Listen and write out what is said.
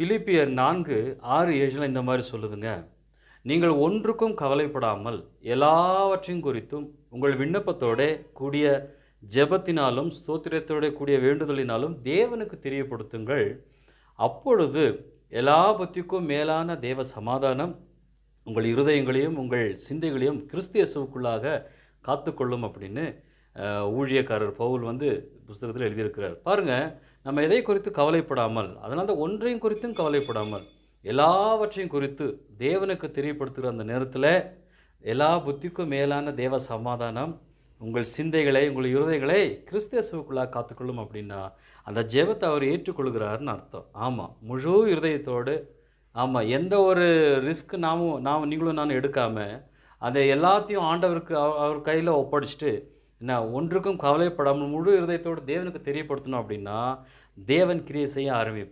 பிலிப்பியர் 4:6-7 இந்த மாதிரி சொல்லுதுங்க. நீங்கள் ஒன்றுக்கும் கவலைப்படாமல் எல்லாவற்றையும் குறித்தும் உங்கள் விண்ணப்பத்தோட கூடிய ஜெபத்தினாலும் ஸ்தோத்திரத்தோட கூடிய வேண்டுதலினாலும் தேவனுக்கு தெரியப்படுத்துங்கள். அப்பொழுது எல்லா புத்திக்கும் மேலான தேவ சமாதானம் உங்கள் இருதயங்களையும் உங்கள் சிந்தைகளையும் கிறிஸ்து இயேசுவுக்குள்ளாக காத்துக்கொள்ளும் அப்படின்னு ஊழியக்காரர் பவுல் புஸ்தகத்தில் எழுதியிருக்கிறார். பாருங்கள், நம்ம எதை குறித்து கவலைப்படாமல், அதனால தான் ஒன்றையும் குறித்தும் கவலைப்படாமல் எல்லாவற்றையும் குறித்து தேவனுக்கு தெரியப்படுத்துகிற அந்த நேரத்தில் எல்லா புத்திக்கும் மேலான தேவ சமாதானம் உங்கள் சிந்தைகளை உங்கள் இருதயங்களை கிறிஸ்து இயேசுவுக்குள்ளாக காத்துக்கொள்ளும் அப்படின்னா அந்த ஜெபத்தை அவர் ஏற்றுக்கொள்கிறாருன்னு அர்த்தம். ஆமாம், முழு இருதயத்தோடு, ஆமாம், எந்த ஒரு ரிஸ்க் நீங்களும் நானும் எடுக்காமல் அதை எல்லாத்தையும் ஆண்டவருக்கு அவர் கையில் ஒப்படைச்சிட்டு என்ன ஒன்றுக்கும் கவலைப்படாமல் முழு இருதயத்தோடு தேவனுக்கு தெரியப்படுத்தணும் அப்படின்னா தேவன் கிரியை செய்ய ஆரம்பிப்பார்.